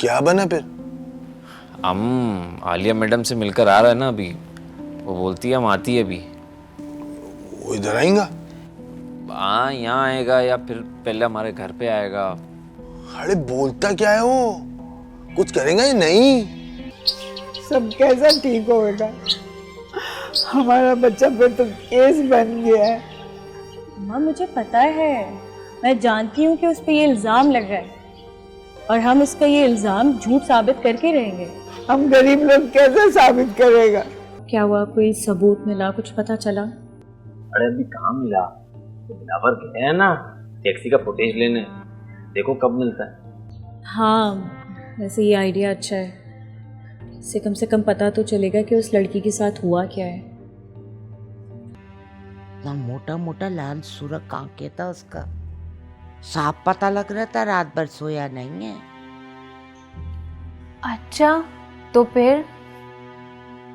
क्या बना फिर? हम आलिया मैडम से मिलकर आ रहा है ना अभी। वो बोलती है हम आती है अभी। वो इधर आएगा? हाँ, यहाँ आएगा या फिर पहले हमारे घर पे आएगा। अरे बोलता क्या है वो? कुछ करेगा या नहीं? सब कैसा ठीक होगा? हमारा बच्चा फिर तो केस बन गया है। माँ मुझे पता है, मैं जानती हूँ कि उस पर ये इल्ज़ाम लग रहा है और हम उसका ये इल्ज़ाम झूठ साबित करके रहेंगे। हम गरीब लोग कैसे साबित करेगा? क्या हुआ, कोई सबूत मिला, कुछ पता चला? अरे अभी कहाँ मिला, तो बिलावर गए हैं ना टैक्सी का फुटेज लेने, देखो कब मिलता है। हाँ वैसे ये आइडिया अच्छा है, इससे कम से कम पता तो चलेगा कि उस लड़की के साथ हुआ क्या है। ना मोटा मोटा लाल सुरख आंखें था उसका, साफ पता लग रहा था रात भर सोया नहीं है। अच्छा तो फिर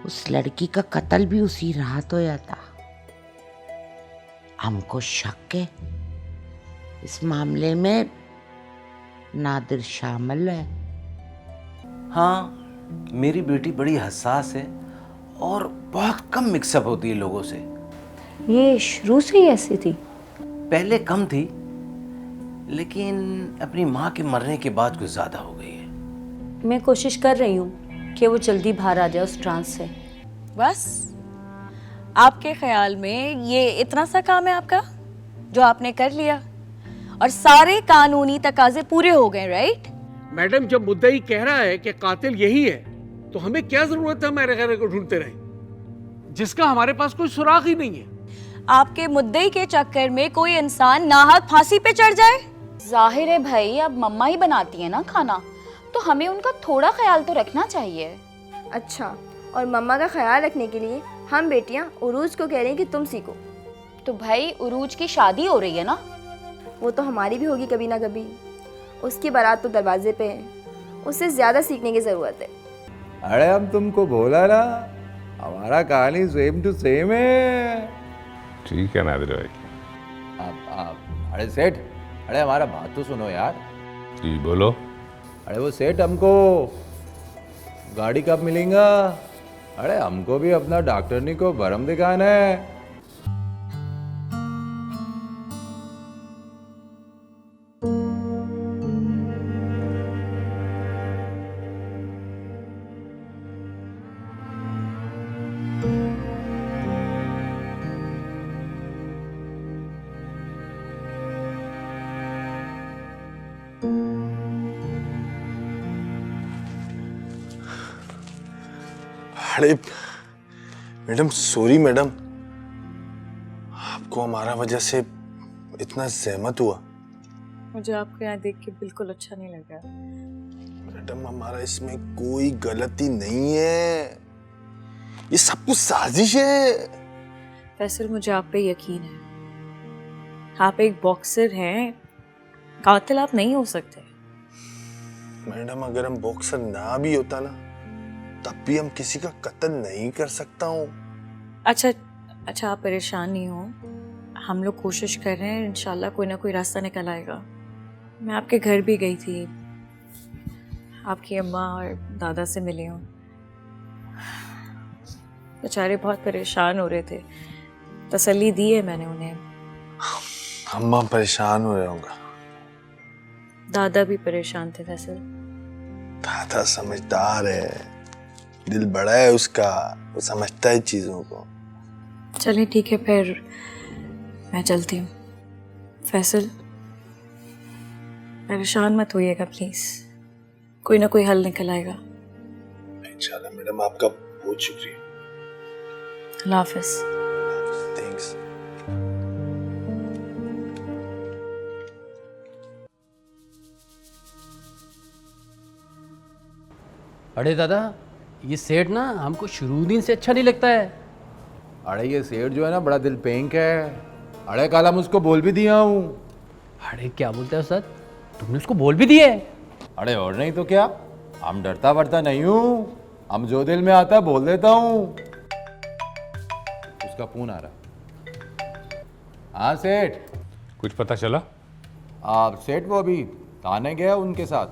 उस लड़की का कत्ल भी उसी रात होया था। हमको शक है इस मामले में नादिर शामिल है। हाँ, मेरी बेटी बड़ी हसास है और बहुत कम मिक्सअप होती है लोगों से। ये शुरू से ही ऐसी थी? पहले कम थी, लेकिन अपनी माँ के मरने के बाद कुछ ज्यादा हो गई है। मैं कोशिश कर रही हूँ कि वो जल्दी बाहर आ जाए उस ट्रांस से। बस आपके ख्याल में ये इतना सा काम है आपका जो आपने कर लिया और सारे कानूनी तकाजे पूरे हो गए, राइट? मैडम, जब मुद्दई कह रहा है कि कातिल यही है, तो हमें क्या जरूरत है हमारे घर को ढूंढते रहें जिसका हमारे पास कोई सुराग ही नहीं है। आपके मुद्दई के चक्कर में कोई इंसान नाहक फांसी पे चढ़ जाए? जाहिर है भाई, अब मम्मा ही बनाती है ना खाना, तो हमें उनका थोड़ा ख्याल तो रखना चाहिए। अच्छा, और मम्मा का ख्याल रखने के लिए हम बेटियां उरूज को कह रही हैं कि तुम सीखो। तो भाई उरूज की शादी हो रही है ना, वो तो हमारी भी होगी कभी ना कभी। उसकी बारात तो दरवाजे पे है, उससे ज़्यादा सीखने की ज़रूरत है। अरे हम तुमको बोला ना, हमारा कहानी सेम टू सेम है। ठीक है नादिर भाई। आप अरे सेठ, अरे हमारा बात तो सुनो यार। जी बोलो। अरे वो सेठ, हमको गाड़ी कब मिलेगा? अरे हमको भी अपना डॉक्टरनी को भरम दिखाना है। अरे मैडम, सॉरी मैडम, आपको हमारा वजह से इतना सहमत हुआ। मुझे आपको यहाँ देख के बिल्कुल अच्छा नहीं लगा। मैडम, हमारा इसमें कोई गलती नहीं है, ये सब कुछ साजिश है। फैसल, मुझे आप पे यकीन है। आप एक बॉक्सर हैं, कातिल आप नहीं हो सकते। मैडम, अगर हम बॉक्सर ना भी होता ना, तब भी हम किसी का कत्ल नहीं कर सकता हूँ। अच्छा अच्छा, आप परेशान नहीं हो, हम लोग कोशिश कर रहे हैं, इंशाल्लाह कोई ना कोई रास्ता निकल आएगा। मैं आपके घर भी गई थी, आपकी अम्मा और दादा से मिली हूँ। बेचारे बहुत परेशान हो रहे थे, तसल्ली दी है मैंने उन्हें। अम्मा परेशान हो रहे होंगे। दादा भी परेशान थे फैसल। दादा समझदार है, दिल बड़ा है उसका, वो समझता है चीजों को। चलिए ठीक है, फिर मैं चलती हूँ। फैसल, परेशान मत होइएगा प्लीज, कोई ना कोई हल निकल आएगा इंशाल्लाह। मैडम, आपका बहुत शुक्रिया। अल्लाह हाफिज। थैंक्स। अरे दादा, ये सेठ ना हमको शुरू दिन से अच्छा नहीं लगता है। अरे ये सेठ जो है ना, बड़ा दिल पेंक है। अरे कल हम उसको बोल भी दिया हूँ। अरे क्या बोलता है उस्ताद, तुमने उसको बोल भी दिए? अरे और नहीं तो क्या, हम डरता वरता नहीं हूँ, हम जो दिल में आता बोल देता हूँ। उसका फोन आ रहा। हाँ सेठ। कुछ पता चला? आप सेठ, वो अभी थाने गया उनके साथ।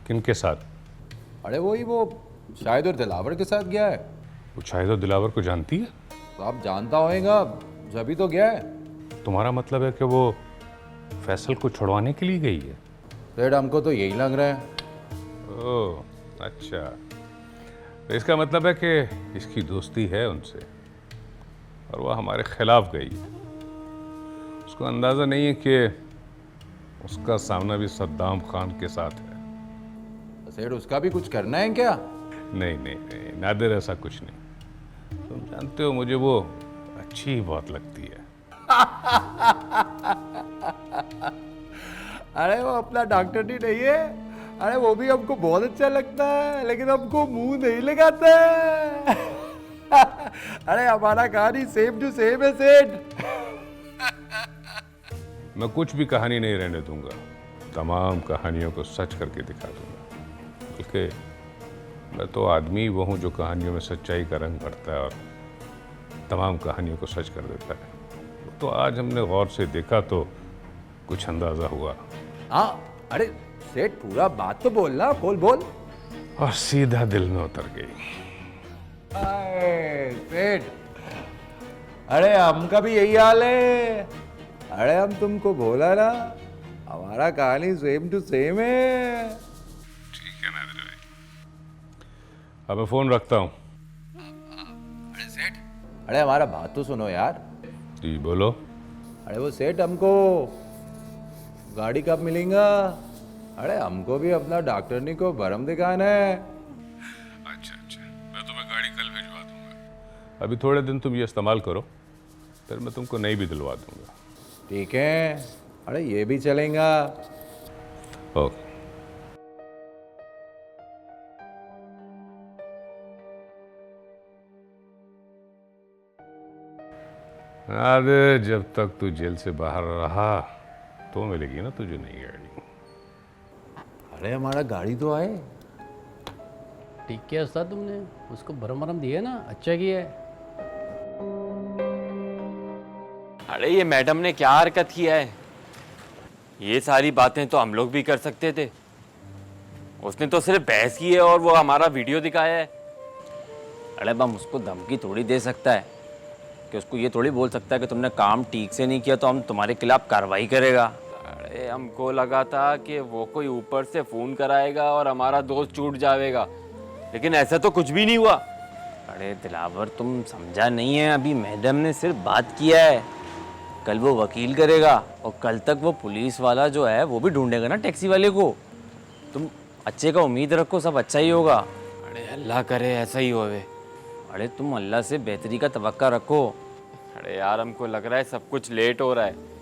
किनके साथ? अरे वो शायद और दिलावर के साथ गया है। वो शायद और दिलावर को जानती है? तो आप जानता होएगा, जभी तो गया है। तुम्हारा मतलब है कि वो फैसल को छुड़वाने के लिए गई है? सेठ हमको तो यही लग रहा है। ओह अच्छा, तो इसका मतलब है कि इसकी दोस्ती है उनसे और वह हमारे खिलाफ गई है। उसको अंदाज़ा नहीं है कि उसका सामना भी सद्दाम खान के साथ है। तो सेठ उसका भी कुछ करना है क्या? नहीं नहीं नहीं नादिर, ऐसा कुछ नहीं। तुम जानते हो मुझे वो अच्छी ही बहुत लगती है। अरे वो अपना डॉक्टर नहीं है। अरे वो भी हमको बहुत अच्छा लगता है, लेकिन हमको मुंह नहीं लगाता है। अरे हमारा कहानी सेम टू सेम है सेठ। मैं कुछ भी कहानी नहीं रहने दूंगा, तमाम कहानियों को सच करके दिखा दूंगा। बल्कि मैं तो आदमी वो हूँ जो कहानियों में सच्चाई का रंग भरता है और तमाम कहानियों को सच कर देता है। तो आज हमने गौर से देखा तो कुछ अंदाजा हुआ। हाँ अरे सेठ पूरा बात तो बोलना, बोल। और सीधा दिल में उतर गई। सेठ अरे हमका भी यही हाल है। अरे हम तुमको बोला ना, हमारा कहानी सेम टू सेम है। ठीक है नादिर भाई, अब मैं फोन रखता हूँ। अरे सेठ, अरे हमारा बात तो सुनो यार। जी बोलो। अरे वो सेठ हमको गाड़ी कब मिलेगा? अरे हमको भी अपना डॉक्टरनी को बरम दिखाना है। अच्छा, मैं तुम्हें गाड़ी कल भिजवा दूंगा। अभी थोड़े दिन तुम ये इस्तेमाल करो, फिर मैं तुमको नई भी दिलवा दूंगा। ठीक है, अरे ये भी चलेगा। ओके। नादिर, जब तक तू जेल से बाहर रहा तो मिलेगी ना तुझे नई गाड़ी। अरे हमारा गाड़ी तो आए। ठीक किया उस्ताद, तुमने उसको भरम दिया ना, अच्छा किया है। अरे ये मैडम ने क्या हरकत किया है? ये सारी बातें तो हम लोग भी कर सकते थे। उसने तो सिर्फ बहस की है और वो हमारा वीडियो दिखाया है। अरे हम उसको धमकी थोड़ी दे सकता है कि उसको ये थोड़ी बोल सकता है कि तुमने काम ठीक से नहीं किया तो हम तुम्हारे खिलाफ कार्रवाई करेगा। अरे हमको लगा था कि वो कोई ऊपर से फोन कराएगा और हमारा दोस्त छूट जाएगा, लेकिन ऐसा तो कुछ भी नहीं हुआ। अरे दिलावर, तुम समझा नहीं है, अभी मैडम ने सिर्फ बात किया है। कल वो वकील करेगा और कल तक वो पुलिस वाला जो है वो भी ढूंढेगा ना टैक्सी वाले को। तुम अच्छे का उम्मीद रखो, सब अच्छा ही होगा। अरे अल्लाह करे ऐसा ही होवे। अरे तुम अल्लाह से बेहतरी का तवक्का रखो। अरे यार हमको लग रहा है सब कुछ लेट हो रहा है।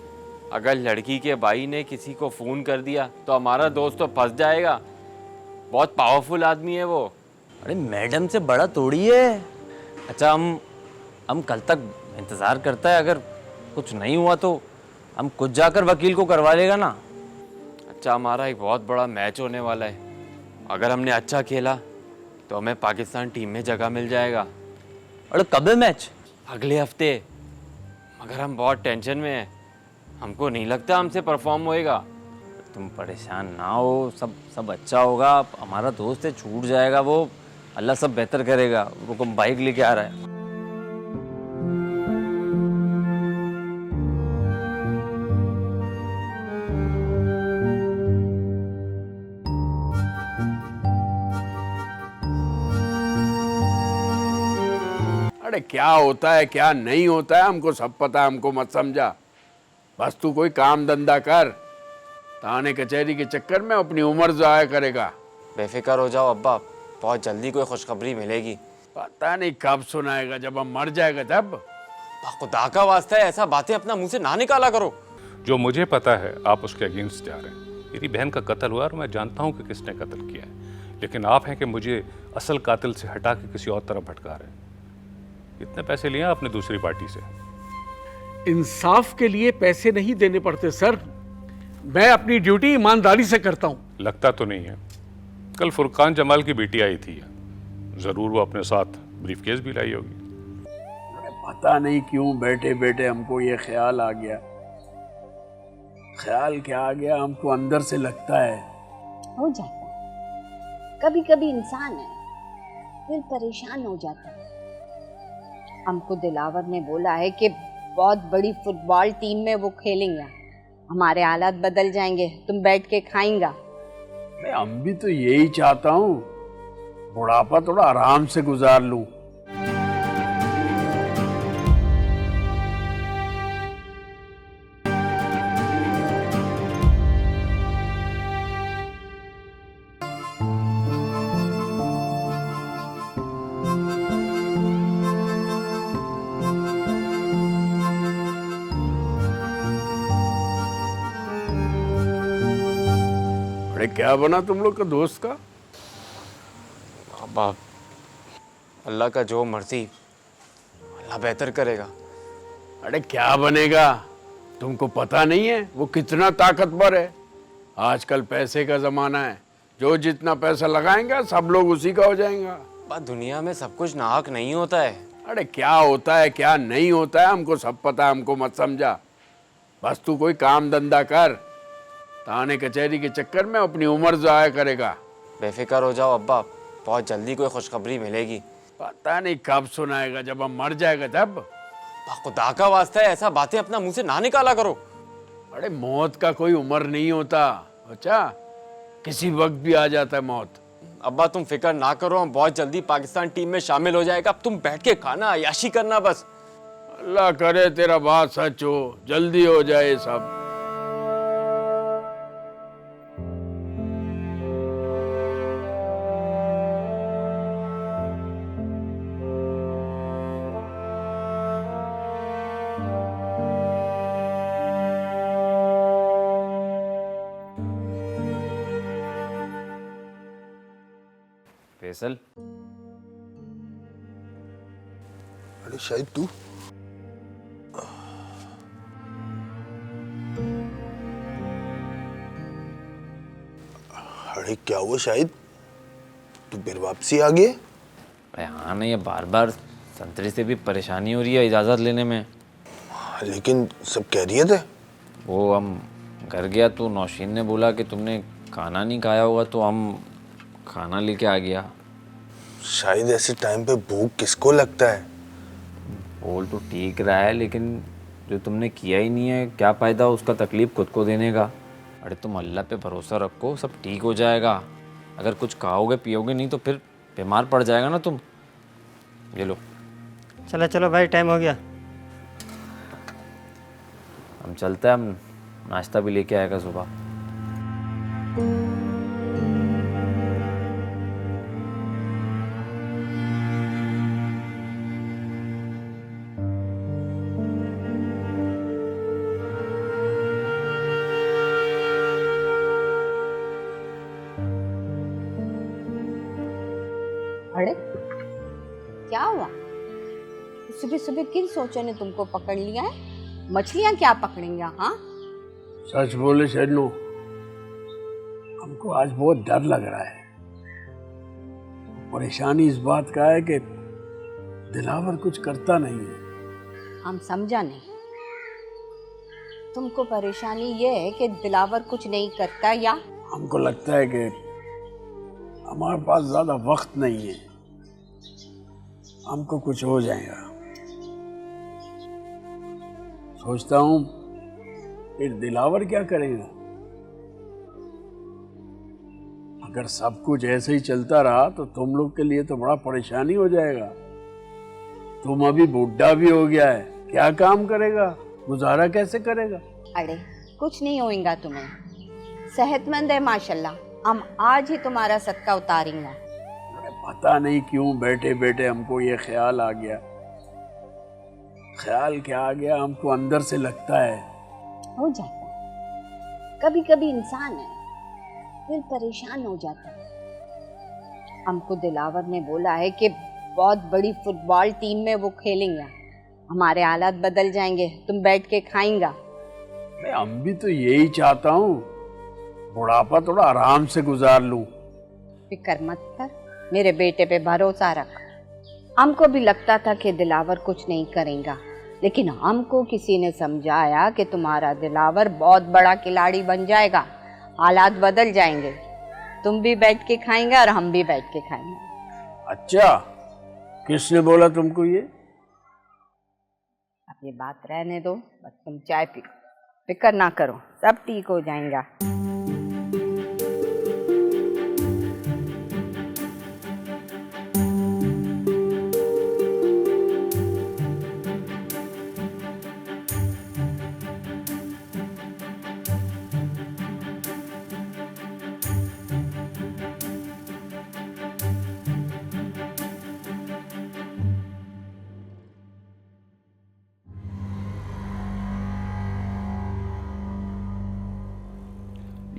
अगर लड़की के भाई ने किसी को फ़ोन कर दिया तो हमारा दोस्त तो फंस जाएगा। बहुत पावरफुल आदमी है वो। अरे मैडम से बड़ा तोड़ी है। अच्छा हम कल तक इंतज़ार करता है, अगर कुछ नहीं हुआ तो हम खुद जाकर वकील को करवा लेगा ना। अच्छा, हमारा एक बहुत बड़ा मैच होने वाला है। अगर हमने अच्छा खेला तो हमें पाकिस्तान टीम में जगह मिल जाएगा। अरे कब है मैच? अगले हफ्ते। मगर हम बहुत टेंशन में हैं, हमको नहीं लगता हमसे परफॉर्म होएगा। तुम परेशान ना हो, सब अच्छा होगा। हमारा दोस्त है, छूट जाएगा वो, अल्लाह सब बेहतर करेगा। वो बाइक लेके आ रहा है। अरे क्या होता है क्या नहीं होता है हमको सब पता है, हमको मत समझा। बस तू कोई काम धंधा कर, थाने कचहरी के चक्कर में अपनी उम्र ज़ाया करेगा। बेफिक्र हो जाओ अब्बा, बहुत जल्दी कोई खुशखबरी मिलेगी। पता नहीं कब सुनाएगा, जब हम मर जाएगा तब। खुदा का वास्ता है ऐसा बातें अपना मुंह से ना निकाला करो। जो मुझे पता है आप उसके अगेंस्ट जा रहे हैं। मेरी बहन का कत्ल हुआ और मैं जानता हूँ कि किसने कत्ल किया है, लेकिन आप हैं कि मुझे असल कातिल से हटा के किसी और तरफ भटका रहे हैं। कितने पैसे लिए आपने दूसरी पार्टी से? इंसाफ के लिए पैसे नहीं देने पड़ते सर, मैं अपनी ड्यूटी ईमानदारी से करता हूँ। लगता तो नहीं है। कल फुरकान जमाल की बेटी आई थी, जरूर वो अपने साथ ब्रीफकेस भी लाई होगी। पता नहीं क्यों बैठे बैठे हमको ये ख्याल आ गया। ख्याल क्या आ गया, हमको अंदर से लगता है हो जाता, कभी कभी इंसान है दिल परेशान हो जाता है। हमको दिलावर ने बोला है कि बहुत बड़ी फुटबॉल टीम में वो खेलेंगे, हमारे हालात बदल जाएंगे, तुम बैठ के खाएंगा। मैं हम भी तो यही चाहता हूँ, बुढ़ापा थोड़ा आराम से गुजार लूं। अरे क्या बना तुम लोग का दोस्त का? अब्बा, अल्लाह का जो मर्जी, अल्लाह बेहतर करेगा। अरे क्या बनेगा? तुमको पता नहीं है वो कितना ताकतवर है? आजकल पैसे का जमाना है, जो जितना पैसा लगाएंगा सब लोग उसी का हो जाएगा। अब्बा, दुनिया में सब कुछ नाहक नहीं होता है। अरे क्या होता है क्या नहीं होता है हमको सब पता है, हमको मत समझा। बस तू कोई काम धंधा कर, थाने कचहरी के चक्कर में अपनी उम्र जाया करेगा। बेफिक्र हो जाओ अब्बा, बहुत जल्दी कोई खुशखबरी मिलेगी। पता नहीं कब सुनाएगा, जब हम मर जाएगा तब। खुदा का वास्ता है, ऐसा बातें अपना मुंह से ना निकाला करो। अरे मौत का कोई उम्र नहीं होता, अच्छा किसी वक्त भी आ जाता है मौत। अब्बा तुम फिक्र ना करो, हम बहुत जल्दी पाकिस्तान टीम में शामिल हो जाएगा। अब तुम बैठ के खाना, अय्याशी करना बस। अल्लाह करे तेरा बात सच हो, जल्दी हो जाए सब। फैसल, अरे शायद तू अरे क्या हुआ शाहिद, तू फिर वापसी आ गए? अरे हाँ नहीं, बार बार संतरी से भी परेशानी हो रही है इजाज़त लेने में। लेकिन सब कह रही थे। वो हम घर गया तो नौशीन ने बोला कि तुमने खाना नहीं खाया होगा, तो हम खाना लेके आ गया। शायद ऐसे टाइम पे भूख किसको लगता है? बोल तो ठीक रहा है, लेकिन जो तुमने किया ही नहीं है, क्या फ़ायदा उसका तकलीफ़ खुद को देने का। अरे तुम अल्लाह पे भरोसा रखो, सब ठीक हो जाएगा। अगर कुछ खाओगे पियोगे नहीं तो फिर बीमार पड़ जाएगा ना तुम। ये लो। चलो चलो भाई, टाइम हो गया। हम चलते हैं, हम नाश्ता भी लेके आएगा सुबह। अरे क्या हुआ? सुबह सुबह किन सोचों ने तुमको पकड़ लिया है? मछलियां क्या पकड़ेंगे? हाँ सच बोले शरणू, हमको आज बहुत डर लग रहा है। परेशानी इस बात का है कि दिलावर कुछ करता नहीं है। हम समझा नहीं, तुमको परेशानी ये है कि दिलावर कुछ नहीं करता, या हमको लगता है कि हमारे पास ज्यादा वक्त नहीं है, हमको कुछ हो जाएगा। सोचता हूँ फिर दिलावर क्या करेगा? अगर सब कुछ ऐसे ही चलता रहा तो तुम लोग के लिए तो बड़ा परेशानी हो जाएगा। तुम अभी बुढ़ा भी हो गया है, क्या काम करेगा, गुजारा कैसे करेगा? अरे कुछ नहीं होएगा तुम्हें, सेहतमंद है माशाल्लाह, हम आज ही तुम्हारा सदका उतारेंगे। अरे पता नहीं क्यों बैठे बैठे हमको ये ख्याल आ गया। ख्याल क्या आ गया, हमको अंदर से लगता है। हो जाता है, कभी कभी इंसान है दिल परेशान हो जाता है। हमको दिलावर ने बोला है कि बहुत बड़ी फुटबॉल टीम में वो खेलेंगे, हमारे हालात बदल जाएंगे, तुम बैठ के खाएंगा। मैं हम भी तो यही चाहता हूँ, बुढ़ापा थोड़ा आराम से गुजार लूं। फिक्र मत कर, मेरे बेटे पे भरोसा रख। हमको भी लगता था कि दिलावर कुछ नहीं करेगा, लेकिन हमको किसी ने समझाया कि तुम्हारा दिलावर बहुत बड़ा खिलाड़ी बन जाएगा, हालात बदल जाएंगे। तुम भी बैठ के खाएंगे और हम भी बैठ के खाएंगे। अच्छा, किसने बोला तुमको ये? अब ये बात रहने दो, बस तुम चाय पियो, फिक्र ना करो, सब ठीक हो जाएगा।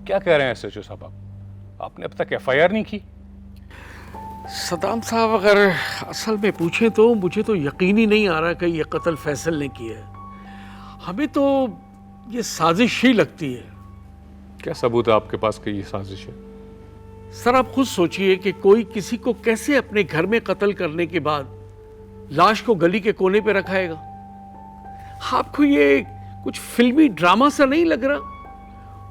क्या कह रहे हैं एसएचओ साहब? आपने अब तक एफआईआर नहीं की? सदाम साहब, अगर असल में पूछें तो मुझे तो यकीन ही नहीं आ रहा कि ये कत्ल फैसल ने किया है। हमें तो ये साजिश ही लगती है। क्या सबूत है आपके पास कि ये साजिश है? सर, आप खुद सोचिए कि कोई किसी को कैसे अपने घर में कत्ल करने के बाद लाश को गली के कोने पे रखाएगा? आपको ये कुछ फिल्मी ड्रामा सा नहीं लग रहा?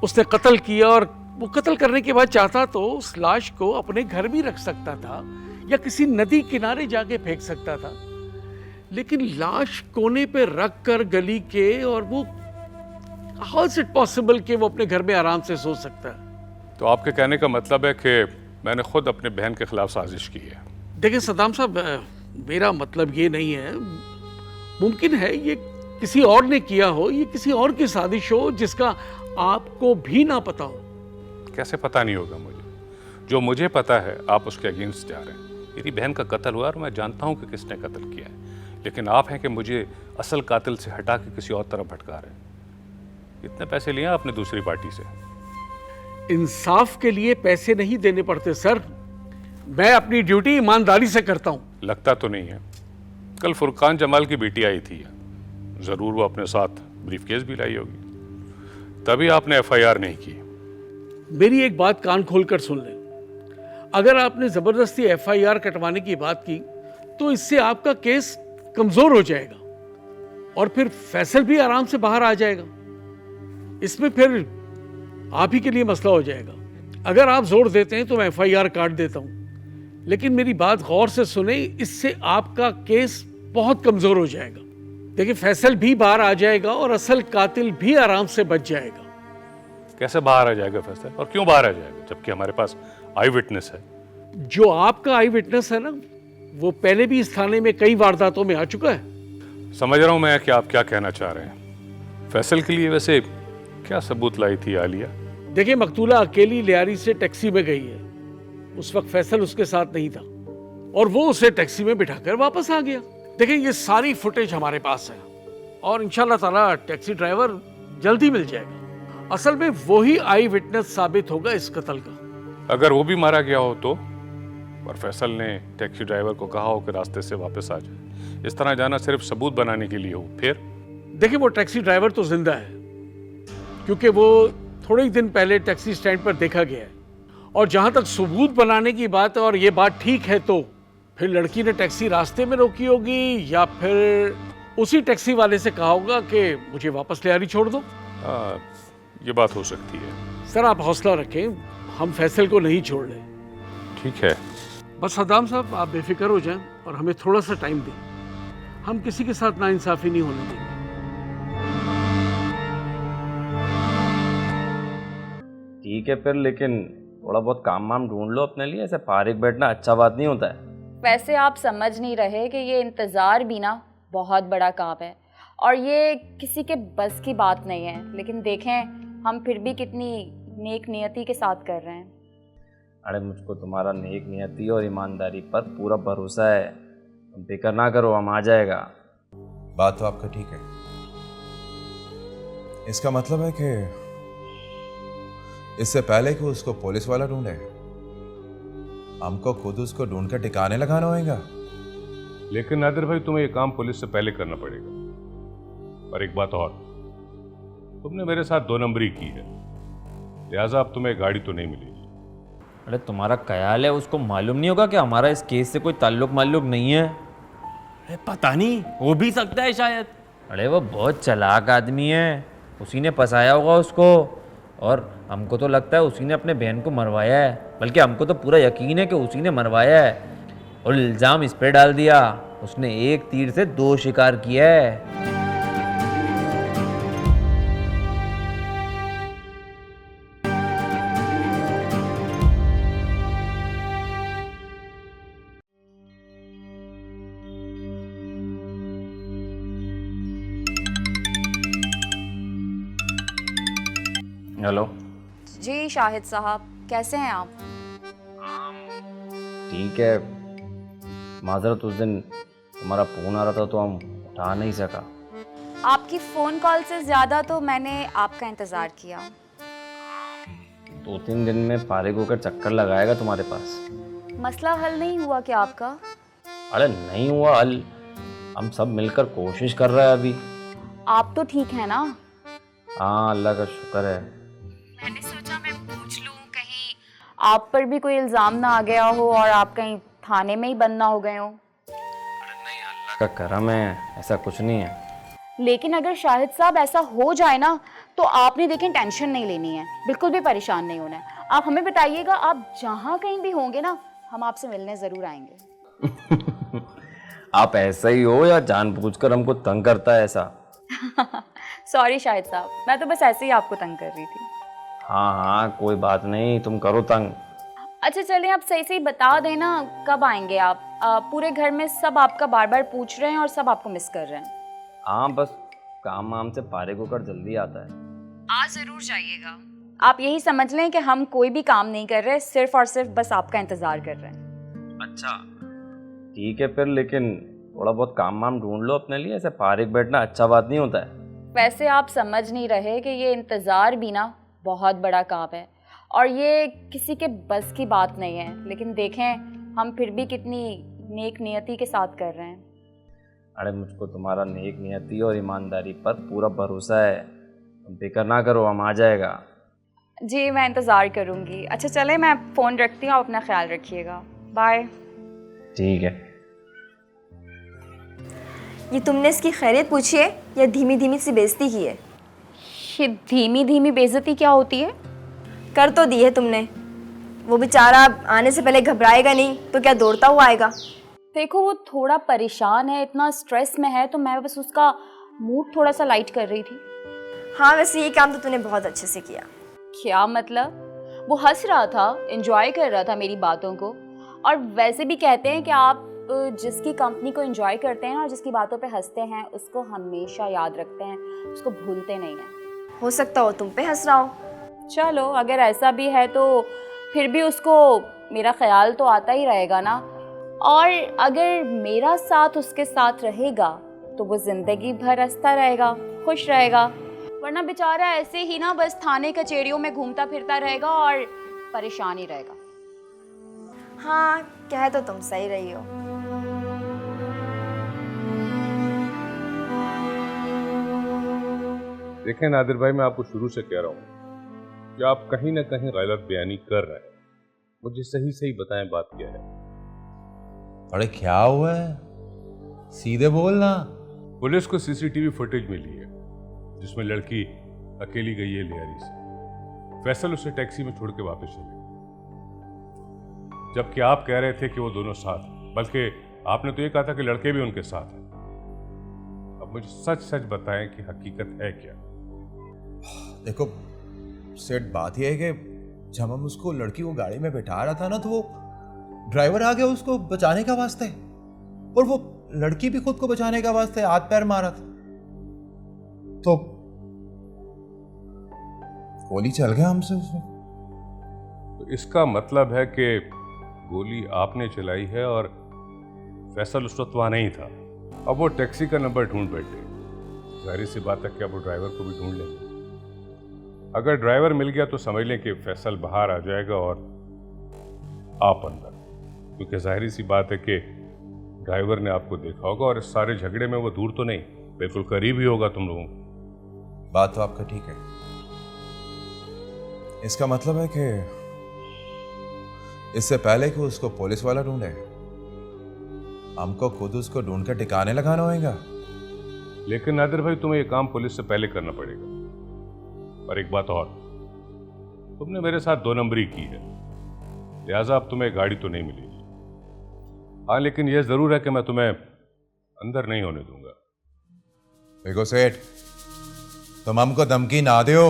उसने कत्ल किया और वो कत्ल करने के बाद चाहता तो उस लाश को अपने घर भी रख सकता था या किसी नदी किनारे जाके फेंक सकता था, लेकिन लाश कोने पे रख कर गली के, और वो हाउ इज इट पॉसिबल कि वो अपने घर में आराम से सो सकता है? तो आपके कहने का मतलब है कि मैंने खुद अपने बहन के खिलाफ साजिश की है? देखिए सदाम साहब, मेरा मतलब ये नहीं है। मुमकिन है ये किसी और ने किया हो, ये किसी और की साजिश हो जिसका आपको भी ना पता हो। कैसे पता नहीं होगा मुझे? जो मुझे पता है आप उसके अगेंस्ट जा रहे हैं। मेरी बहन का कत्ल हुआ और मैं जानता हूं कि किसने कत्ल किया है, लेकिन आप हैं कि मुझे असल कातिल से हटा के किसी और तरफ भटका रहे हैं। इतने पैसे लिए आपने दूसरी पार्टी से? इंसाफ के लिए पैसे नहीं देने पड़ते सर, मैं अपनी ड्यूटी ईमानदारी से करता हूं। लगता तो नहीं है। कल फुरकान जमाल की बेटी आई थी, जरूर वो अपने साथ ब्रीफकेस भी लाई होगी, तभी आपने एफआईआर नहीं की। मेरी एक बात कान खोलकर सुन लें, अगर आपने जबरदस्ती एफआईआर कटवाने की बात की तो इससे आपका केस कमजोर हो जाएगा और फिर फैसल भी आराम से बाहर आ जाएगा। इसमें फिर आप ही के लिए मसला हो जाएगा। अगर आप जोर देते हैं तो मैं एफआईआर काट देता हूं, लेकिन मेरी बात गौर से सुने, इससे आपका केस बहुत कमजोर हो जाएगा। देखिए, फैसल भी बाहर आ जाएगा और असल कातिल भी आराम से बच जाएगा। कैसे बाहर आ जाएगा फैसल, और क्यों बाहर आ जाएगा जबकि हमारे पास आई विटनेस है? जो आपका आई विटनेस है ना, वो पहले भी इस थाने में कई वारदातों में आ चुका है। समझ रहा हूं मैं कि आप क्या कहना चाह रहे हैं। फैसल के लिए वैसे क्या सबूत लाई थी आलिया? देखिए, मकतूला अकेली लियारी से टैक्सी में गई है। उस वक्त फैसल उसके साथ नहीं था और वो उसे टैक्सी में बिठाकर वापस आ गया। देखिए, ये सारी फुटेज हमारे पास है और इंशाल्लाह ताला टैक्सी ड्राइवर जल्दी मिल जाएगा। असल में वो ही आई विटनेस साबित होगा इस कत्ल का। अगर वो भी मारा गया हो तो? और फैसल ने टैक्सी ड्राइवर को कहा हो कि रास्ते से वापस आ जाए। इस तरह जाना सिर्फ सबूत बनाने के लिए हो, फिर? देखिए, वो टैक्सी ड्राइवर तो जिंदा है क्योंकि वो थोड़े ही दिन पहले टैक्सी स्टैंड पर देखा गया है। और जहां तक सबूत बनाने की बात है, और ये बात ठीक है, तो फिर लड़की ने टैक्सी रास्ते में रोकी होगी या फिर उसी टैक्सी वाले से कहा होगा कि मुझे वापस लियारी छोड़ दो। ये बात हो सकती है। सर, आप हौसला रखें, हम फैसल को नहीं छोड़ रहे। ठीक है। बस सदाम साहब, आप बेफिक्र हो जाएं और हमें थोड़ा सा टाइम दें। हम किसी के साथ नाइंसाफी नहीं होने देंगे। ठीक है फिर, लेकिन थोड़ा बहुत काम वाम ढूंढ लो अपने लिए। ऐसे फारिग बैठना अच्छा बात नहीं होता है। वैसे आप समझ नहीं रहे कि ये इंतज़ार भी ना बहुत बड़ा काम है और ये किसी के बस की बात नहीं है, लेकिन देखें हम फिर भी कितनी नेक नियति के साथ कर रहे हैं। अरे, मुझको तुम्हारा नेक नियति और ईमानदारी पर पूरा भरोसा है। तुम फिक्र ना करो, हम आ जाएगा। बात तो आपका ठीक है। इसका मतलब है कि इससे पहले कि उसको पुलिस वाला ढूंढे, हमको खुद उसको ढूंढ कर ठिकाने लगाना होगा। लेकिन नादिर भाई, तुम्हें ये काम पुलिस से पहले करना पड़ेगा। और एक बात और, तुमने मेरे साथ 2 नंबरी की है, लिहाजा अब तुम्हें गाड़ी तो नहीं मिलेगी। अरे, तुम्हारा ख्याल है उसको मालूम नहीं होगा कि हमारा इस केस से कोई ताल्लुक माल्लुक नहीं है? अरे पता नहीं, हो भी सकता है शायद। अरे, वो बहुत चालाक आदमी है, उसी ने फंसाया होगा उसको। और हमको तो लगता है उसी ने अपने बहन को मरवाया है, बल्कि हमको तो पूरा यकीन है कि उसी ने मरवाया है और इल्ज़ाम इस पे डाल दिया। उसने एक तीर से दो शिकार किया है। हेलो जी शाहिद साहब, कैसे हैं आप? ठीक है, माजरत उस दिन तुम्हारा फ़ोन आ रहा था तो हम उठा नहीं सका। आपकी फ़ोन कॉल से ज़्यादा तो मैंने आपका इंतज़ार किया। 2-3 दिन में फारिग होकर चक्कर लगाएगा तुम्हारे पास। मसला हल नहीं हुआ क्या आपका? अरे नहीं हुआ हल, हम सब मिलकर कोशिश कर रहे हैं अभी। आप तो ठीक है ना? हाँ अल्लाह का शुक्र है। मैंने सोचा मैं पूछ लूं कहीं आप पर भी कोई इल्ज़ाम ना आ गया हो और आप कहीं थाने में ही बंद ना हो गए हो। अल्लाह का करम है, ऐसा कुछ नहीं है। लेकिन अगर शाहिद साहब ऐसा हो जाए ना तो आपने देखें टेंशन नहीं लेनी है, बिल्कुल भी परेशान नहीं होना है। आप हमें बताइएगा, आप जहाँ कहीं भी होंगे ना हम आपसे मिलने ज़रूर आएंगे। आप ऐसा ही हो या जानबूझकर हमको तंग करता है ऐसा? सॉरी शाहिद साहब, मैं तो बस ऐसे ही आपको तंग कर रही थी। हाँ हाँ कोई बात नहीं, तुम करो तंग। अच्छा चलिए, आप सही सही बता देना कब आएंगे आप? पूरे घर में सब आपका बार बार पूछ रहे हैं और सब आपको मिस कर रहे हैं। हाँ बस काम वाम से फारिग होकर जल्दी आता है। आज ज़रूर जाइएगा। आप यही समझ लें कि हम कोई भी काम नहीं कर रहे, सिर्फ और सिर्फ बस आपका इंतज़ार कर रहे हैं। अच्छा ठीक है फिर, लेकिन थोड़ा बहुत काम वाम ढूंढ लो अपने लिए, ऐसे फारिग बैठना अच्छा बात नहीं होता है। वैसे आप समझ नहीं रहे कि ये इंतज़ार भी ना बहुत बड़ा काम है और ये किसी के बस की बात नहीं है, लेकिन देखें हम फिर भी कितनी नेक नियति के साथ कर रहे हैं। अरे मुझको तुम्हारा नेक नियति और ईमानदारी पर पूरा भरोसा है, तुम फिक्र ना करो, हम आ जाएगा। जी मैं इंतज़ार करूँगी। अच्छा चले, मैं फ़ोन रखती हूँ, आप अपना ख्याल रखिएगा। बाय। ठीक है। ये तुमने इसकी खैरियत पूछी है या धीमी धीमी सी बेइज्जती की है? ये धीमी धीमी बेइज्जती क्या होती है? कर तो दी है तुमने। वो बेचारा आने से पहले घबराएगा नहीं तो क्या दौड़ता हुआ आएगा? देखो वो थोड़ा परेशान है, इतना स्ट्रेस में है, तो मैं बस उसका मूड थोड़ा सा लाइट कर रही थी। हाँ वैसे ये काम तो तूने बहुत अच्छे से किया। क्या मतलब? वो हंस रहा था, एंजॉय कर रहा था मेरी बातों को। और वैसे भी कहते हैं कि आप जिसकी कंपनी को एंजॉय करते हैं और जिसकी बातों पे हंसते हैं उसको हमेशा याद रखते हैं, उसको भूलते नहीं हैं। हो सकता हो तुम पे हंस रहा हो। चलो अगर ऐसा भी है तो फिर भी उसको मेरा ख्याल तो आता ही रहेगा ना, और अगर मेरा साथ उसके साथ रहेगा तो वो ज़िंदगी भर हंसता रहेगा, खुश रहेगा। वरना बेचारा ऐसे ही ना बस थाने कचहरियों में घूमता फिरता रहेगा और परेशान ही रहेगा। हाँ कह तो तुम सही रही हो। देखें नादिर भाई, मैं आपको शुरू से कह रहा हूं कि आप कहीं ना कहीं गलत बयानी कर रहे हैं। मुझे सही सही बताएं बात क्या है। अरे क्या हुआ है, सीधे बोलना। पुलिस को सीसीटीवी फुटेज मिली है जिसमें लड़की अकेली गई है लियारी से। फैसल उसे टैक्सी में छोड़ के वापस चले, जबकि आप कह रहे थे कि वो दोनों साथ, बल्कि आपने तो ये कहा था कि लड़के भी उनके साथ हैं। अब मुझे सच सच बताएं कि हकीकत है क्या। देखो सेठ, बात यह है कि जब हम उसको लड़की को गाड़ी में बैठा रहा था ना, तो वो ड्राइवर आ गया उसको बचाने का वास्ते, और वो लड़की भी खुद को बचाने का वास्ते हाथ पैर मारा था, तो गोली चल गया हमसे उसमें। तो इसका मतलब है कि गोली आपने चलाई है और फैसल उस वक्त वहां नहीं था। अब वो टैक्सी का नंबर ढूंढ बैठे, जाहिर सी बात है कि अब वो ड्राइवर को भी ढूंढ लेंगे। अगर ड्राइवर मिल गया तो समझ लें कि फैसल बाहर आ जाएगा और आप अंदर, क्योंकि जाहिर सी बात है कि ड्राइवर ने आपको देखा होगा और इस सारे झगड़े में वो दूर तो नहीं, बिल्कुल करीब ही होगा तुम लोगों को। बात तो आपका ठीक है। इसका मतलब है कि इससे पहले कि उसको पुलिस वाला ढूंढे, हमको खुद उसको ढूंढ कर ठिकाने लगाना होगा। लेकिन नादिर भाई, तुम्हें यह काम पुलिस से पहले करना पड़ेगा। और एक बात और, तुमने मेरे साथ 2 नंबरी की है, लिहाजा अब तुम्हें गाड़ी तो नहीं मिलेगी। हाँ, लेकिन यह जरूर है कि मैं तुम्हें अंदर नहीं होने दूंगा। देखो सेठ, तुम हमको धमकी ना दो।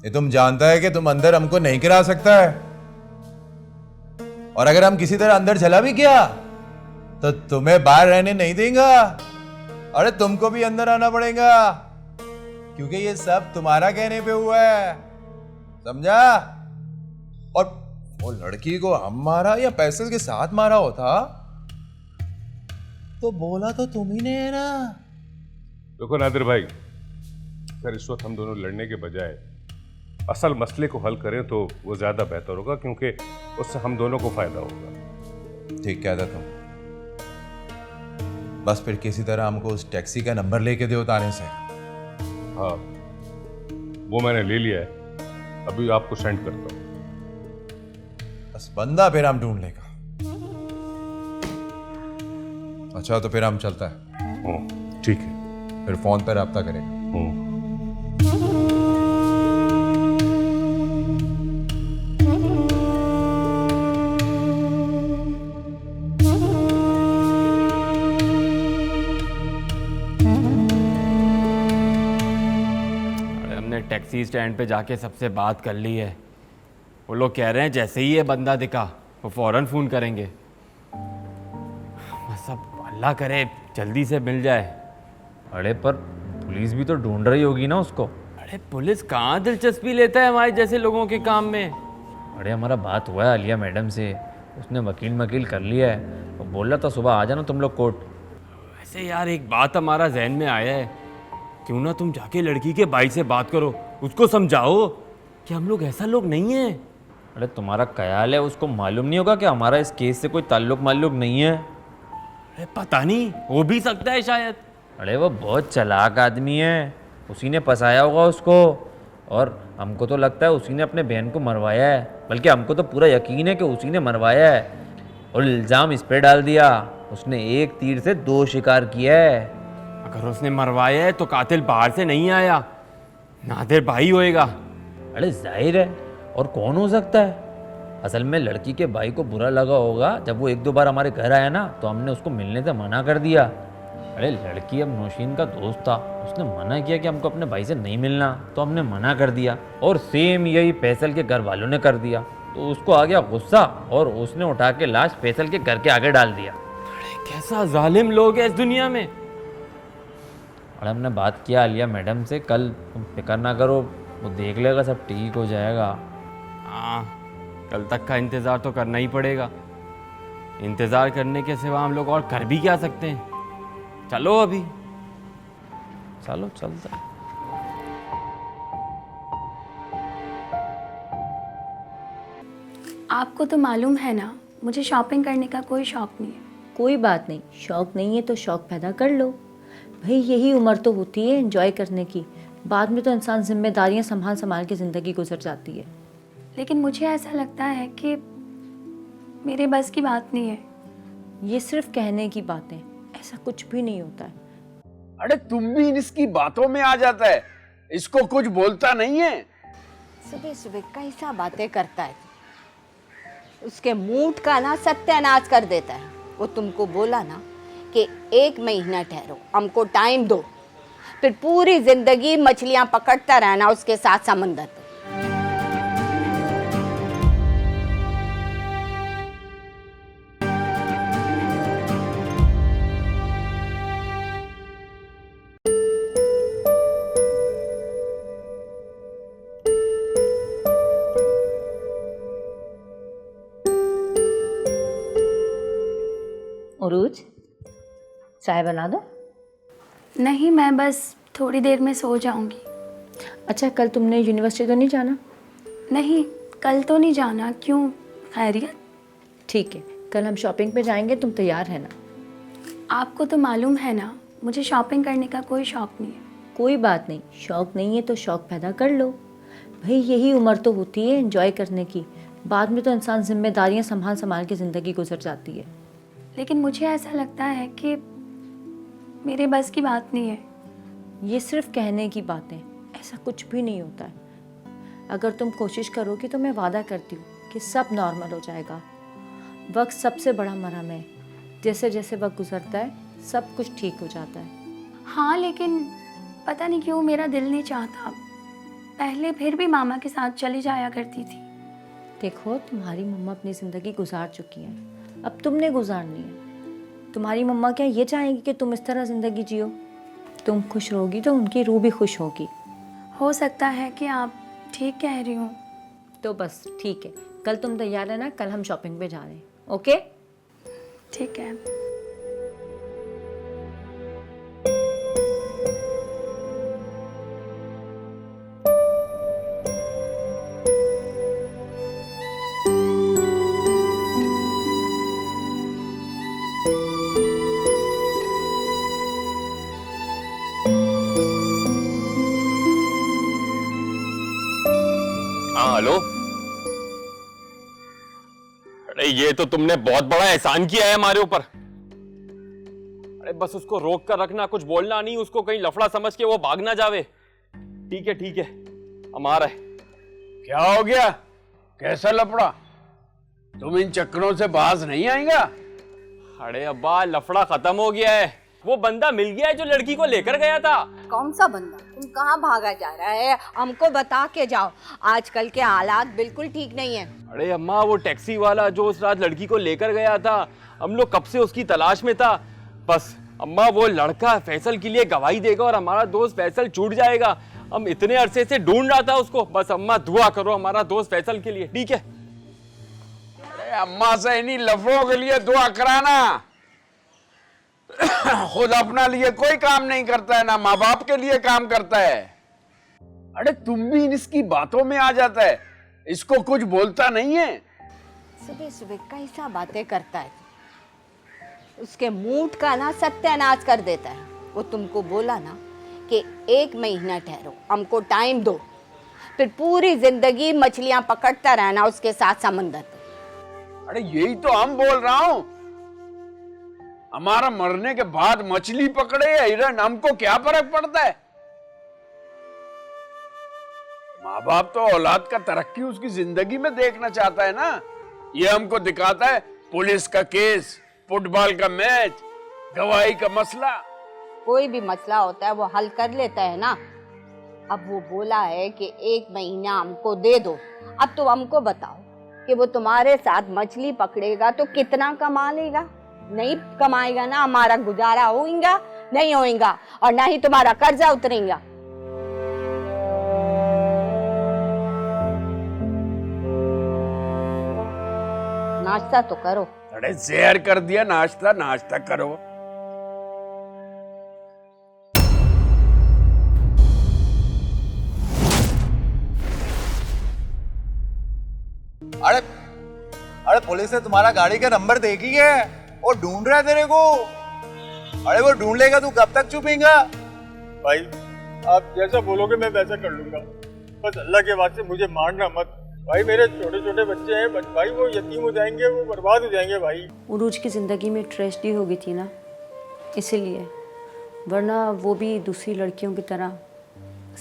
ये तुम जानता है कि तुम अंदर हमको नहीं गिरा सकता है, और अगर हम किसी तरह अंदर चला भी गया तो तुम्हें बाहर रहने नहीं देगा। अरे तुमको भी अंदर आना पड़ेगा, क्योंकि ये सब तुम्हारा कहने पे हुआ है, समझा? और वो लड़की को हम मारा या पैसे के साथ मारा होता तो बोला तो तुम ही ने है ना। देखो नादिर भाई, अगर इस वक्त हम दोनों लड़ने के बजाय असल मसले को हल करें तो वो ज्यादा बेहतर होगा, क्योंकि उससे हम दोनों को फायदा होगा। ठीक कहता तुम। बस फिर किसी तरह हमको उस टैक्सी का नंबर लेके दो ताने से। हाँ, वो मैंने ले लिया है, अभी आपको सेंड करता हूँ। बस बंदा फिर हम ढूंढ लेगा। अच्छा तो फिर हम चलता है। ठीक है, फिर फोन पर रब्ता करेगा। टैक्सी स्टैंड पे जाके सबसे बात कर ली है। वो लोग कह रहे हैं जैसे ही ये बंदा दिखा वो फौरन फ़ोन करेंगे। बस अब अल्लाह करे जल्दी से मिल जाए। अरे पर पुलिस भी तो ढूंढ रही होगी ना उसको। अरे पुलिस कहाँ दिलचस्पी लेता है हमारे जैसे लोगों के काम में। अरे हमारा बात हुआ है आलिया मैडम से, उसने वकील कर लिया है। वो बोल रहा था सुबह आ जाना तुम लोग कोर्ट। वैसे यार एक बात हमारा जहन में आया है, क्यों ना तुम जाके लड़की के भाई से बात करो, उसको समझाओ कि हम लोग ऐसा लोग नहीं हैं। अरे तुम्हारा ख्याल है उसको मालूम नहीं होगा कि हमारा इस केस से कोई ताल्लुक माल्लुक नहीं है? अरे पता नहीं, हो भी सकता है शायद। अरे वो बहुत चालाक आदमी है, उसी ने फंसाया होगा उसको, और हमको तो लगता है उसी ने अपने बहन को मरवाया है। बल्कि हमको तो पूरा यकीन है कि उसी ने मरवाया है, और इल्ज़ाम इस पे डाल दिया। उसने एक तीर से 2 शिकार किया है। अगर उसने मरवाया है तो कातिल बाहर से नहीं आया, नादिर भाई होएगा। अरे जाहिर है, और कौन हो सकता है? असल में लड़की के भाई को बुरा लगा होगा, जब वो 1-2 बार हमारे घर आया ना तो हमने उसको मिलने से मना कर दिया। अरे लड़की अब नौशीन का दोस्त था, उसने मना किया कि हमको अपने भाई से नहीं मिलना, तो हमने मना कर दिया। और सेम यही फैसल के घर वालों ने कर दिया, तो उसको आ गया गुस्सा और उसने उठा के लाश फैसल के घर के आगे डाल दिया। अरे कैसा जालिम लोग है इस दुनिया में। और हमने बात किया आलिया मैडम से, कल तुम फिक्र ना करो, वो देख लेगा, सब ठीक हो जाएगा। हाँ, कल तक का इंतज़ार तो करना ही पड़ेगा। इंतज़ार करने के सिवा हम लोग और कर भी क्या सकते हैं। चलो अभी चलो चलते। आपको तो मालूम है ना, मुझे शॉपिंग करने का कोई शौक नहीं है। कोई बात नहीं, शौक नहीं है तो शौक पैदा कर लो भाई। यही उम्र तो होती है एंजॉय करने की, बाद में तो इंसान जिम्मेदारियां संभाल के ज़िंदगी गुजर जाती है। लेकिन मुझे ऐसा लगता है कि मेरे बस की बात नहीं है। ये सिर्फ कहने की बातें, ऐसा कुछ भी नहीं होता है। अरे तुम भी इसकी बातों में आ जाता है, इसको कुछ बोलता नहीं है। सुबह सुबह कैसा बातें करता है, उसके मूड का ना सत्यानाश कर देता है। वो तुमको बोला ना कि 1 महीना ठहरो, हमको टाइम दो, फिर पूरी जिंदगी मछलियां पकड़ता रहना उसके साथ समंदर पे। उरूज, चाय बना दो? नहीं, मैं बस थोड़ी देर में सो जाऊंगी। अच्छा, कल तुमने यूनिवर्सिटी तो नहीं जाना? नहीं, कल तो नहीं जाना। क्यों, खैरियत? ठीक है, कल हम शॉपिंग पे जाएंगे, तुम तैयार है ना? आपको तो मालूम है ना, मुझे शॉपिंग करने का कोई शौक नहीं है। कोई बात नहीं, शौक नहीं है तो शौक पैदा कर लो भाई। यही उम्र तो होती है एंजॉय करने की, बाद में तो इंसान जिम्मेदारियां संभाल के ज़िंदगी गुजर जाती है। लेकिन मुझे ऐसा लगता है कि मेरे बस की बात नहीं है। ये सिर्फ कहने की बातें, ऐसा कुछ भी नहीं होता है। अगर तुम कोशिश करोगी तो मैं वादा करती हूँ कि सब नॉर्मल हो जाएगा। वक्त सबसे बड़ा मरहम है, जैसे जैसे वक्त गुजरता है सब कुछ ठीक हो जाता है। हाँ, लेकिन पता नहीं क्यों मेरा दिल नहीं चाहता। पहले फिर भी मामा के साथ चली जाया करती थी। देखो, तुम्हारी मम्मा अपनी ज़िंदगी गुजार चुकी हैं, अब तुमने गुजारनी है। तुम्हारी मम्मा क्या ये चाहेंगी कि तुम इस तरह ज़िंदगी जियो? तुम खुश रहोगी तो उनकी रूह भी खुश होगी। हो सकता है कि आप ठीक कह रही हूँ। तो बस ठीक है, कल तुम तैयार है ना? कल हम शॉपिंग पे जा रहे हैं। ओके, ठीक है। हाँ हेलो। अरे ये तो तुमने बहुत बड़ा एहसान किया है हमारे ऊपर। अरे बस उसको रोक कर रखना, कुछ बोलना नहीं, उसको कहीं लफड़ा समझ के वो भाग ना जावे। ठीक है, हम आ रहे। क्या हो गया? कैसा लफड़ा? तुम इन चक्करों से बाज नहीं आएगा? अरे अब्बा, लफड़ा खत्म हो गया है। वो बंदा मिल गया है जो लड़की को लेकर गया था। कौन सा बंदा? तुम कहाँ भागा जा रहा है? हमको बता के जाओ, आजकल के हालात बिल्कुल ठीक नहीं है। अरे अम्मा, वो टैक्सी वाला जो उस रात लड़की को लेकर गया था, हम लोग कब से उसकी तलाश में था। बस अम्मा, वो लड़का फैसल के लिए गवाही देगा और हमारा दोस्त फैसल छूट जाएगा। हम इतने अरसे से ढूंढ रहा था उसको। बस अम्मा दुआ करो हमारा दोस्त फैसल के लिए, ठीक है? अरे अम्मा से इन्हीं लफड़ों के लिए दुआ कराना। खुद अपना लिए कोई काम नहीं करता है, ना माँ बाप के लिए काम करता है। अरे तुम भी इसकी बातों में आ जाता है, इसको कुछ बोलता नहीं है। सुबह सुबह कैसा बातें करता है, उसके मूड का ना सत्यानाश कर देता है। वो तुमको बोला ना कि 1 महीना ठहरो, हमको टाइम दो, फिर पूरी जिंदगी मछलियां पकड़ता रहना उसके साथ समंदर पे। अरे यही तो हम बोल रहा हूं, हमारा मरने के बाद मछली पकड़े या हिरन, हमको क्या फर्क पड़ता है? माँ बाप तो औलाद का तरक्की उसकी जिंदगी में देखना चाहता है ना। ये हमको दिखाता है पुलिस का केस, फुटबॉल का मैच, गवाही का मसला। कोई भी मसला होता है वो हल कर लेता है ना। अब वो बोला है कि 1 महीना हमको दे दो। अब तो हमको बताओ कि वो तुम्हारे साथ मछली पकड़ेगा तो कितना कमा लेगा? नहीं कमाएगा ना, हमारा गुजारा होगा नहीं होगा, और ना ही तुम्हारा कर्जा उतरेगा। नाश्ता तो करो। अरे जहर कर दिया नाश्ता, नाश्ता करो। अरे अरे पुलिस ने तुम्हारा गाड़ी का नंबर देख लिया है और ढूंढ रहा है तेरे को। अरे वो ढूंढ लेगा, तू कब तक चुपेगा? भाई आप जैसा बोलोगे मैं वैसा कर लूंगा, बस अल्लाह के वास्ते मुझे मारना मत। भाई मेरे छोटे छोटे बच्चे हैं भाई, वो यतीम हो जाएंगे, वो बर्बाद हो जाएंगे भाई। उरूज की ज़िंदगी में ट्रेजेडी हो गई थी ना, इसीलिए, वरना वो भी दूसरी लड़कियों की तरह।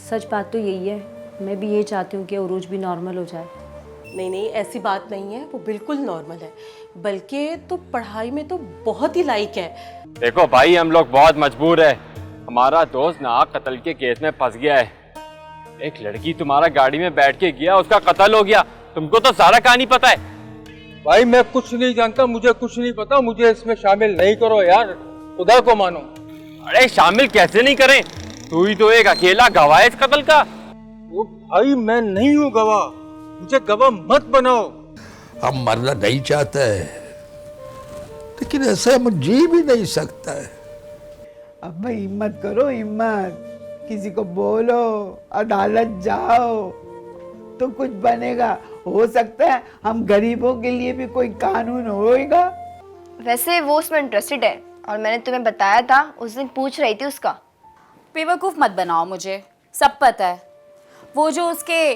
सच बात तो यही है, मैं भी ये चाहती हूँ कि उरूज भी नॉर्मल हो जाए। नहीं, ऐसी बात नहीं है, वो बिल्कुल नॉर्मल है, बल्कि तो पढ़ाई में तो बहुत ही लायक है। देखो भाई, हम लोग बहुत मजबूर है। हमारा दोस्त नाहक कत्ल के केस में फंस गया है। एक लड़की तुम्हारा गाड़ी में बैठ के गया, उसका कत्ल हो गया। तुमको तो सारा कहानी पता है। भाई मैं कुछ नहीं जानता, मुझे कुछ नहीं पता, मुझे इसमें शामिल नहीं करो यार, खुदा को मानो। अरे शामिल कैसे नहीं करें? तू ही तो एक अकेला गवाह है इस कत्ल का। वो भाई मैं नहीं हूँ गवाह, मुझे गवाह मत बनाओ। हम मरना नहीं चाहते हैं, लेकिन ऐसे हम जी भी नहीं सकता है। अब भाई हिम्मत करो, हिम्मत, किसी को बोलो, अदालत जाओ तो कुछ बनेगा। हो सकता है हम गरीबों के लिए भी कोई कानून होएगा। वैसे वो उसमें इंटरेस्टेड है और मैंने तुम्हें बताया था, उस दिन पूछ रही थी उसका। बेवकूफ़ मत बनाओ मुझे, सब पता है। वो जो उसके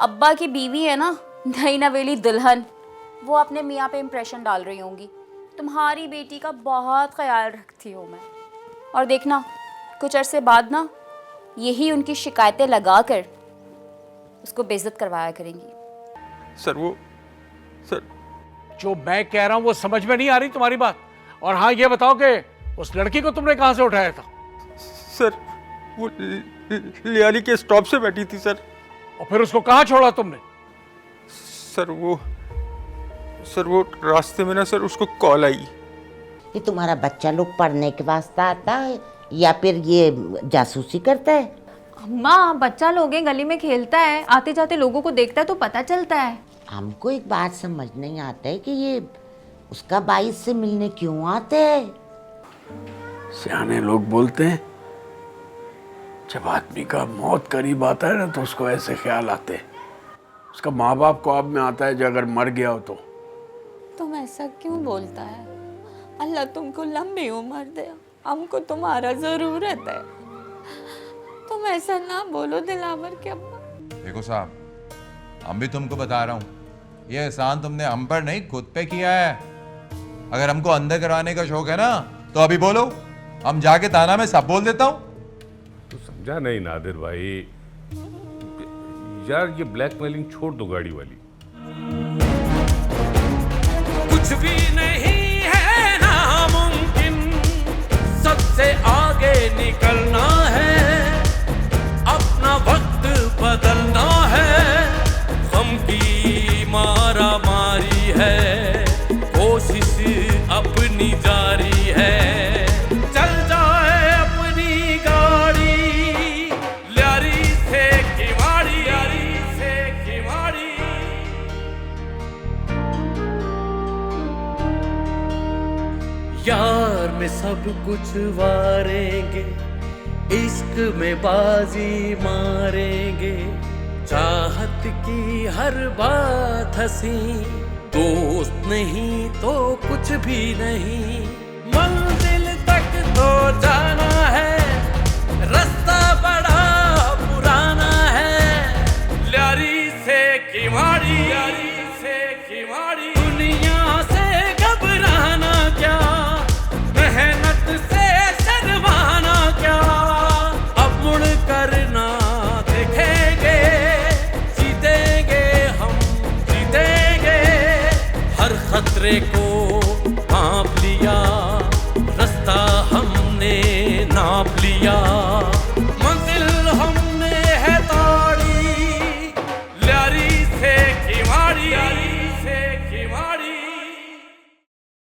अब्बा की बीवी है ना, नई नवेली दुल्हन, वो अपने मियाँ पे इम्प्रेशन डाल रही होंगी। तुम्हारी बेटी का बहुत ख्याल रखती हूँ मैं, और देखना कुछ अरसे बाद ना यही उनकी शिकायतें लगाकर उसको बेइज्जत करवाया करेंगी। सर जो मैं कह रहा हूं वो समझ में नहीं आ रही तुम्हारी बात। और हाँ, ये बताओ कि उस लड़की को तुमने कहां से उठाया था? सर वो लियाली के स्टॉप से बैठी थी सर। और फिर उसको कहां छोड़ा तुमने? सर वो रास्ते में ना सर उसको कॉल आई। ये तुम्हारा बच्चा लोग पढ़ने के वास्ते आता है या फिर ये जासूसी करता है? अम्मा, बच्चा लोग हैं, गली में खेलता है, आते जाते लोगों को देखता है तो पता चलता है। हमको एक बात समझ नहीं आता है कि ये उसका 22 से मिलने क्यों आते हैं? सियाने लोग बोलते हैं जब आदमी का मौत करीब आता है ना तो उसको ऐसे ख्याल आते हैं। उसका माँ बाप ख्वाब में आता है जो अगर मर गया हो तो। तुम ऐसा क्यों बोलता है? अल्लाह तुमको लंबी उम्र दे, हमको तुम्हारा जरूरत है। तुम ऐसा ना बोलो दिलावर के अब्बा। देखो साहब, हम भी तुमको बता रहा हूँ, ये एहसान तुमने हम पर नहीं खुद पे किया है। अगर हमको अंदर कराने का शौक है ना तो अभी बोलो, हम जाके थाना में सब बोल देता हूँ। तो समझा नहीं नादिर भाई, यार ये ब्लैकमेलिंग छोड़ दो गाड़ी वाली। कुछ भी नहीं है नामुमकिन, सबसे आगे निकलना है, अपना वक्त बदलना है, गम की मारा मारी है, कोशिश अपनी जारी है, चल जाए अपनी गाड़ी, ल्यारी से खिमाड़ी, ल्यारी से खिमाड़ी। यार में सब कुछ वारेंगे, इश्क में बाजी मारेंगे, चाहत की हर बात हंसी, दोस्त नहीं तो कुछ भी नहीं, मंजिल तक तो जाना है, रास्ता बड़ा पुराना है, ल्यारी से खिमाड़ी, ल्यारी से खिमाड़ी। दुनिया से घबराना क्या, मेहनत से शर्माना क्या, अब मुड़ करना देखेंगे, जीतेंगे हम जीतेंगे, हर खतरे को